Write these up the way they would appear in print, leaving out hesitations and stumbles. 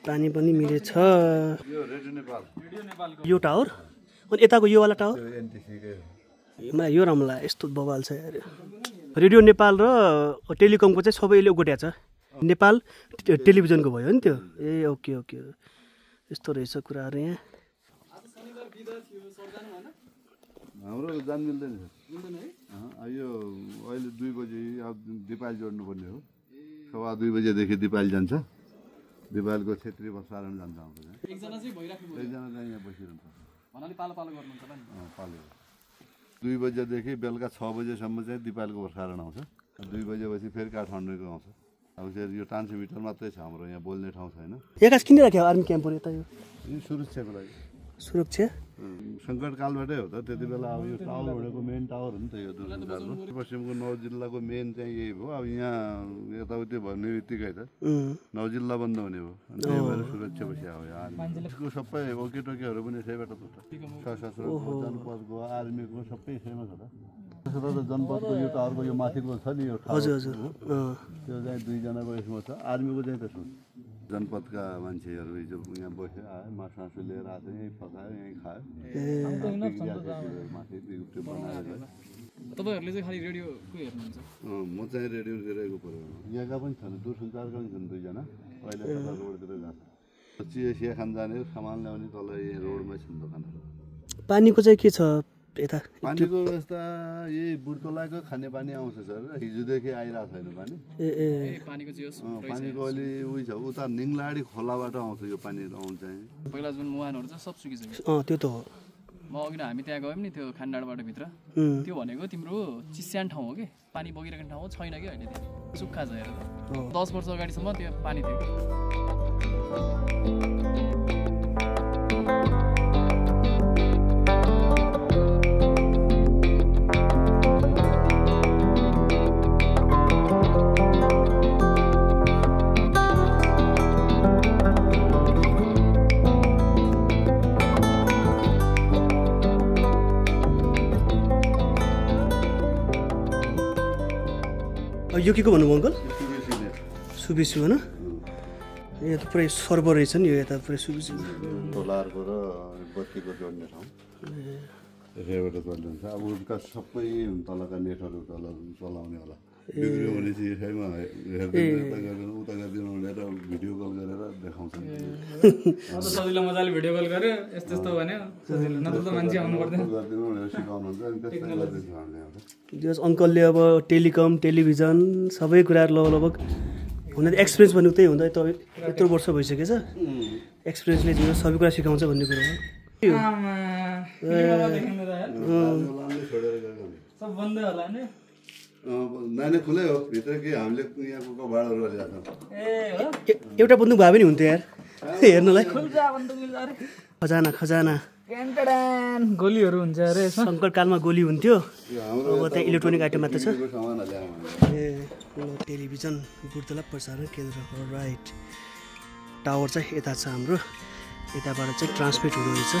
पानी पनि मिलेछ। यो टावर अनि यताको यो वाला टावर मलाई यो राम्रो लाग्यो, यस्तो बवाल छ यार। रेडियो नेपाल र टेलिकमको चाहिँ सबैले गोट्या छ। नेपाल टेलिभिजनको भयो नि त्यो। ए ओके ओके, यस्तो रहेछ कुराहरू यहाँ। हाम्रो जान मिल्दैन यो अहिले 2 बजे अब दिपाल जोड्नु पर्ने हो। 2:15 बजेदेखि दिपाल जान्छ। दिपालको क्षेत्रीय प्रसारण जान्छ। एकजना चाहिँ भइराख्नु भयो, एकजना चाहिँ यहाँ बसिरहन्छ। भन्नाले पालो पालो गर्नुहुन्छ होला नि। पालो 2 बजेदेखि बेलुका 6 बजेसम्म चाहिँ दिपालको प्रसारण आउँछ। 2 बजेपछि फेरि काठमाडौँको आउँछ। अब फेरि यो ट्रान्समिटर मात्रै छ हाम्रो, यहाँ बोल्ने ठाउँ छैन। यहाँ खास किन राख्यो आर्मी क्याम्पहरू यता? यो सुरक्षाको लागि। सुरक्षा सङ्कटकालबाटै हो त। त्यति बेला अब यो टावर भनेको मेन टावर हो नि त। यो दूरसञ्चारको पश्चिमको 9 जिल्लाको मेन चाहिँ यही भयो। अब यहाँ यताउति भन्ने बित्तिकै त 9 जिल्ला बन्द हुने भयो। त्यही भएर सुरक्षा बसिया हो। आर्मीको सबै ओकेटोकेहरू पनि यसैबाट त सशस्त्रको जनपदको आर्मीको सबै यसैमा छ त। जनपदको यो टावरको यो माथिको छ नि यो ठाउँ, त्यो चाहिँ 2 जनाको यसमा छ। आर्मीको चाहिँ त्यसमा जनपदका मान्छेहरू हिजो यहाँ बस्यो, आयो मासु लिएर आएको, यहीँ पकायो, यहीँ खायो। तपाईहरुले चाहिँ खाली रेडियोको हेर्नुहुन्छ? म चाहिँ रेडियो हेरेको पऱ्यो। यहाँका पनि छन्, दूरसञ्चारका पनि छन् 2 जना। अहिले कता रोडतिर गएको चिया खान जाने, सामान ल्याउने तल यही रोडमै छन् दोकानहरू। पानीको चाहिँ के छ यता? पानीको व्यवस्था यही बुढतोलाको खाने पानी आउँछ सर, हिजोदेखि आइरहेको छैन पानी। पानीको चाहिँ पानीको अलि उयो छ, उता निङलाडी खोलाबाट आउँछ यो पानी आउँछ चाहिँ। पहिला जुन मुहानहरू छ सब सुकिसक्यो। त्यो त हो। म अघि हामी त्यहाँ गयौँ नि, त्यो खानडाँडाबाट भित्र, त्यो भनेको तिम्रो चिस्यान ठाउँ हो कि, पानी बगिरहेको ठाउँ छैन कि अहिले त्यहाँ, सुक्खा छ हेर। 10 वर्ष अगाडिसम्म त्यो पानी थियो। यो के को भन्नुभयो अङ्कल? सुबिसी हो न? यहाँ त पुरै सर्भर रहेछ नि यो यता पुरै सुबिसी। सोलरको र बत्तीको जोड्ने ठाउँ यसैबाट चल्नुहुन्छ। अब उनका सबै तलका नेटहरू तल चलाउने होला। बिग्रियो भने चाहिँ यसैमा हेर्दैन, उता गरिदिनु भनेर भिडियो कल गरेर देखाउँछन्। सजिलो मजाले भिडियो कल गरे यस्तो यस्तो भन्यो सजिलो, नत्र त मान्छे आउनु पर्दैन। गरिदिनु भनेर सिकाउनुहुन्छ, अनि त्यस्तै गरिदिन्छ हामीले। जस अङ्कलले अब टेलिकम टेलिभिजन सबै कुराहरू लगभग हुन त एक्सपिरियन्स भन्नु त्यही हुँदा तपाईँ यत्रो वर्ष भइसकेछ। एक्सपिरियन्सले जो सबै कुरा सिकाउँछ भन्ने कुरो हो। नानी खुलै हो भित्र कि हामीले यहाँको कबाडहरू ल्याएको एउटा बन्दुक भए पनि हुन्थ्यो यार हेर्नलाई। खजाना खजाना गोलीहरू हुन्छ अरे, सङ्कटकालमा गोली हुन्थ्यो। अब त्यहाँ इलेक्ट्रोनिक आइटम मात्र छ। ए टेलिभिजन बुढतोला प्रसारण केन्द्र हो, राइट। टावर चाहिँ यता छ हाम्रो, यताबाट चाहिँ ट्रान्समिट हुँदो रहेछ।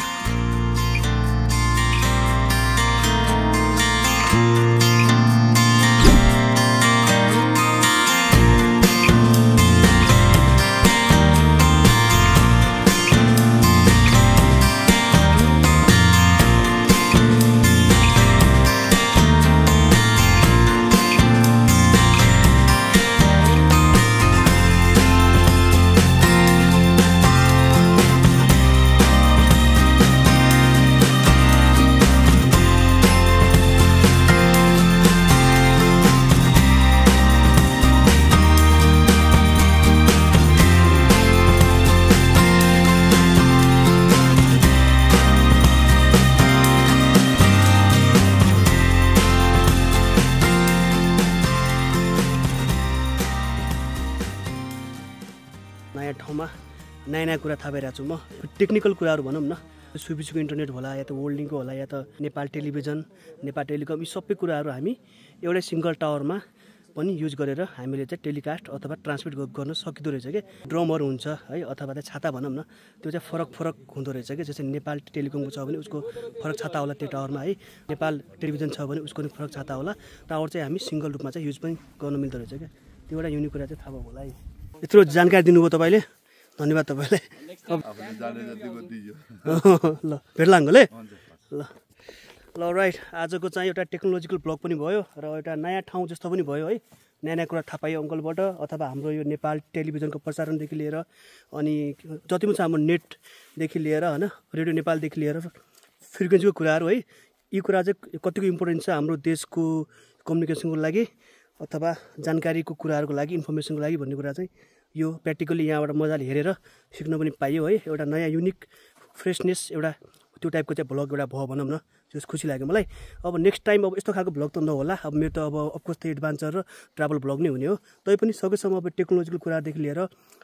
नयाँ कुरा थाहा पाइरहेको छु म। टेक्निकल कुराहरू भनौँ न, सुबिसीको इन्टरनेट होला या त वर्ल्डिङको होला या त नेपाल टेलिभिजन, नेपाल टेलिकम, यी सबै कुराहरू हामी एउटै सिङ्गल टावरमा पनि युज गरेर हामीले चाहिँ टेलिकास्ट अथवा ट्रान्समिट गर्न सकिँदो रहेछ कि। ड्रमहरू हुन्छ है, अथवा चाहिँ छाता भनौँ न, त्यो चाहिँ फरक फरक हुँदो रहेछ कि। जस्तै नेपाल टेलिकमको छ भने उसको फरक छाता होला त्यो टावरमा है, नेपाल टेलिभिजन छ भने उसको पनि फरक छाता होला। टावर चाहिँ हामी सिङ्गल रूपमा चाहिँ युज पनि गर्न मिल्दो रहेछ क्या। त्यो एउटा युनिक कुरा चाहिँ थाहा भयो होला है। यत्रो जानकारी दिनुभयो तपाईँले, धन्यवाद तपाईँलाई आफूले जाने जतिको दियो ल भेट्ला अङ्कल है ल ल राइट आजको चाहिँ एउटा टेक्नोलोजिकल ब्लग पनि भयो र एउटा नयाँ ठाउँ जस्तो पनि भयो है नयाँ नयाँ कुरा थाहा पायो अङ्कलबाट अथवा हाम्रो यो नेपाल टेलिभिजनको प्रसारणदेखि लिएर अनि जति पनि छ हाम्रो नेटदेखि लिएर होइन रेडियो नेपालदेखि लिएर फ्रिक्वेन्सीको कुराहरू है यी कुरा चाहिँ कतिको इम्पोर्टेन्ट छ हाम्रो देशको कम्युनिकेसनको लागि अथवा जानकारीको कुराहरूको लागि इन्फर्मेसनको लागि भन्ने कुरा चाहिँ यो प्र्याक्टिकली यहाँबाट मजाले हेरेर सिक्न पनि पाइयो है एउटा नयाँ युनिक फ्रेसनेस एउटा त्यो टाइपको चाहिँ भ्लग एउटा भयो भनौँ न त्यो खुसी लाग्यो मलाई अब नेक्स्ट टाइम अब यस्तो खालको भ्लग त नहोला अब मेरो त अब अफकोर्स त एडभान्चर र ट्राभल भ्लग नै हुने हो तैपनि सकेसम्म अब टेक्नोलोजिकल कुरादेखि लिएर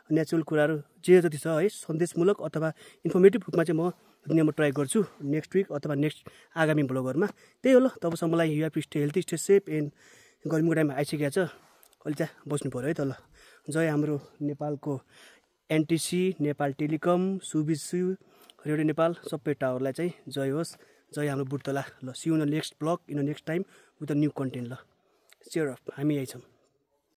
नेचुरल कुराहरू जे जति छ है सन्देशमूलक अथवा इन्फर्मेटिभ रूपमा चाहिँ म दिने म ट्राई गर्छु नेक्स्ट विक अथवा नेक्स्ट आगामी भ्लगहरूमा त्यही हो ल तबसम्मलाई you have to stay healthy stay safe and गर्मीको टाइममा आइसकेको छ अहिले चाहिँ बस्नु पऱ्यो है त ल जय हाम्रो नेपालको NTC Nepal telecom Subisu radio Nepal सबै टावरलाई चाहिँ जय होस् जय हाम्रो बुटतला ल see you in the next blog in the next time with a new content ल सेयर अफ हामी यही छौँ